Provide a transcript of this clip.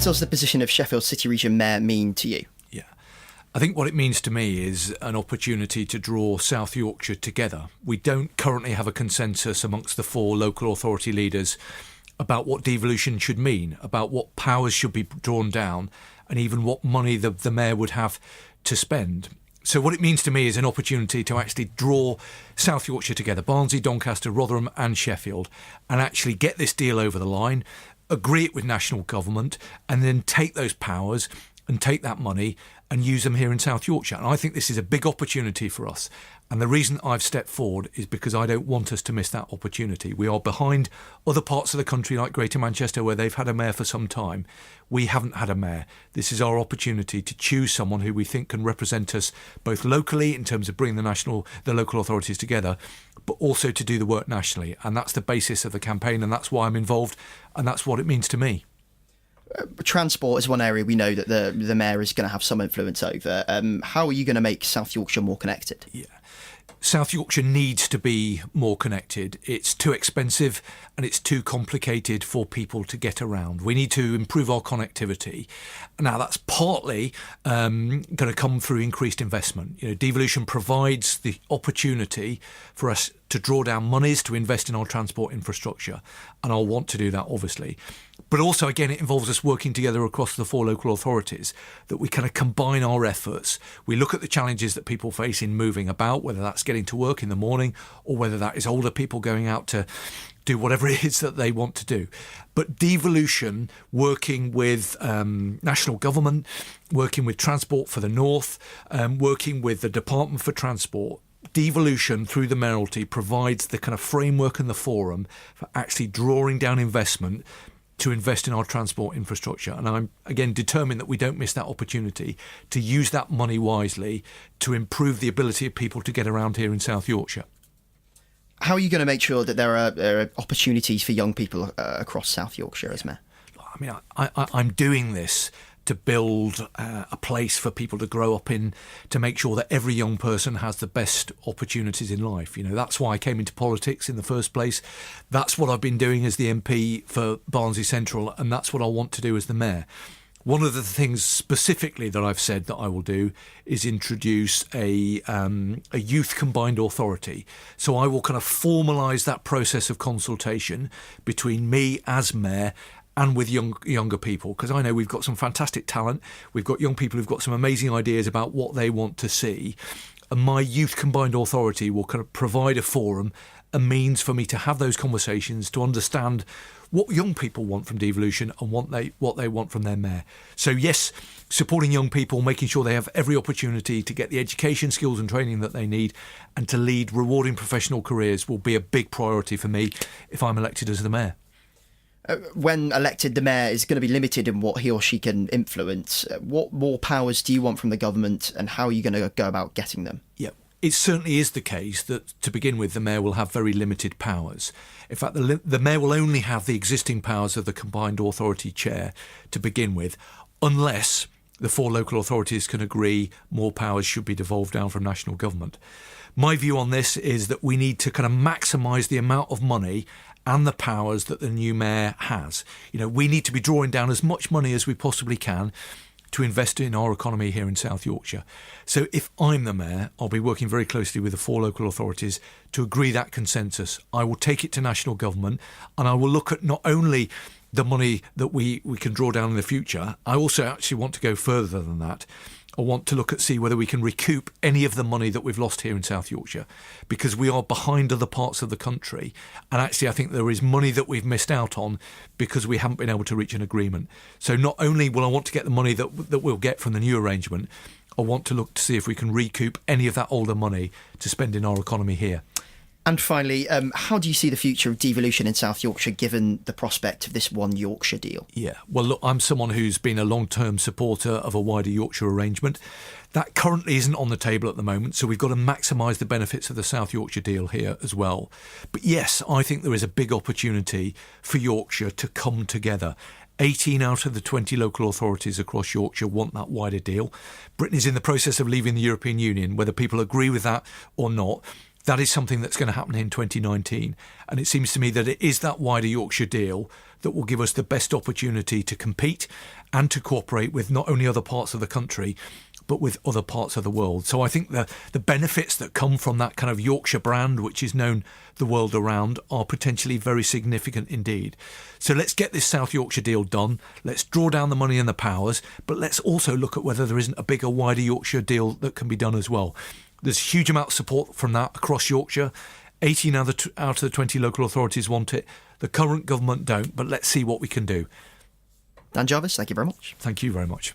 What does the position of Sheffield City Region Mayor mean to you? Yeah, I think what it means to me is an opportunity to draw South Yorkshire together. We don't currently have a consensus amongst the 4 local authority leaders about what devolution should mean, about what powers should be drawn down, and even what money the mayor would have to spend. So what it means to me is an opportunity to actually draw South Yorkshire together, Barnsley, Doncaster, Rotherham and Sheffield, and actually get this deal over the line, agree it with national government, and then take those powers and take that money and use them here in South Yorkshire. And I think this is a big opportunity for us. And the reason I've stepped forward is because I don't want us to miss that opportunity. We are behind other parts of the country like Greater Manchester where they've had a mayor for some time. We haven't had a mayor. This is our opportunity to choose someone who we think can represent us both locally in terms of bringing the local authorities together, but also to do the work nationally. And that's the basis of the campaign, and that's why I'm involved, and that's what it means to me. Transport is one area we know that the mayor is going to have some influence over. How are you going to make South Yorkshire more connected? Yeah. South Yorkshire needs to be more connected. It's too expensive and it's too complicated for people to get around. We need to improve our connectivity. Now, that's partly going to come through increased investment. Devolution provides the opportunity for us to draw down monies to invest in our transport infrastructure, and I'll want to do that, obviously. But also, again, it involves us working together across the 4 local authorities, that we kind of combine our efforts. We look at the challenges that people face in moving about, whether that's getting to work in the morning or whether that is older people going out to do whatever it is that they want to do. But devolution, working with national government, working with Transport for the North, working with the Department for Transport, devolution through the Mayoralty provides the kind of framework and the forum for actually drawing down investment to invest in our transport infrastructure. And I'm, again, determined that we don't miss that opportunity to use that money wisely to improve the ability of people to get around here in South Yorkshire. How are you going to make sure that there are opportunities for young people across South Yorkshire as mayor? I mean, I'm doing this to build a place for people to grow up in, to make sure that every young person has the best opportunities in life. That's why I came into politics in the first place. That's what I've been doing as the MP for Barnsley Central, and that's what I want to do as the mayor. One of the things specifically that I've said that I will do is introduce a youth combined authority. So I will kind of formalise that process of consultation between me as mayor and with younger people, because I know we've got some fantastic talent. We've got young people who've got some amazing ideas about what they want to see. And my youth combined authority will kind of provide a forum, a means for me to have those conversations, to understand what young people want from devolution and what they want from their mayor. So yes, supporting young people, making sure they have every opportunity to get the education, skills and training that they need and to lead rewarding professional careers will be a big priority for me if I'm elected as the mayor. When elected, the mayor is going to be limited in what he or she can influence. What more powers do you want from the government, and how are you going to go about getting them? Yeah, it certainly is the case that, to begin with, the mayor will have very limited powers. In fact, the mayor will only have the existing powers of the combined authority chair to begin with, unless the 4 local authorities can agree more powers should be devolved down from national government. My view on this is that we need to kind of maximise the amount of money and the powers that the new mayor has. We need to be drawing down as much money as we possibly can to invest in our economy here in South Yorkshire. So if I'm the mayor, I'll be working very closely with the 4 local authorities to agree that consensus. I will take it to national government, and I will look at not only the money that we can draw down in the future. I also actually want to go further than that. I want to see whether we can recoup any of the money that we've lost here in South Yorkshire, because we are behind other parts of the country. And actually, I think there is money that we've missed out on because we haven't been able to reach an agreement. So not only will I want to get the money that we'll get from the new arrangement, I want to look to see if we can recoup any of that older money to spend in our economy here. And finally, how do you see the future of devolution in South Yorkshire given the prospect of this One Yorkshire deal? Yeah, well, look, I'm someone who's been a long-term supporter of a wider Yorkshire arrangement. That currently isn't on the table at the moment, so we've got to maximise the benefits of the South Yorkshire deal here as well. But yes, I think there is a big opportunity for Yorkshire to come together. 18 out of the 20 local authorities across Yorkshire want that wider deal. Britain is in the process of leaving the European Union. Whether people agree with that or not, That is something that's going to happen in 2019. And it seems to me that it is that wider Yorkshire deal that will give us the best opportunity to compete and to cooperate with not only other parts of the country, but with other parts of the world. So I think the benefits that come from that kind of Yorkshire brand, which is known the world around, are potentially very significant indeed. So let's get this South Yorkshire deal done. Let's draw down the money and the powers, but let's also look at whether there isn't a bigger, wider Yorkshire deal that can be done as well. There's a huge amount of support from that across Yorkshire. 18 out of the 20 local authorities want it. The current government don't, but let's see what we can do. Dan Jarvis, thank you very much. Thank you very much.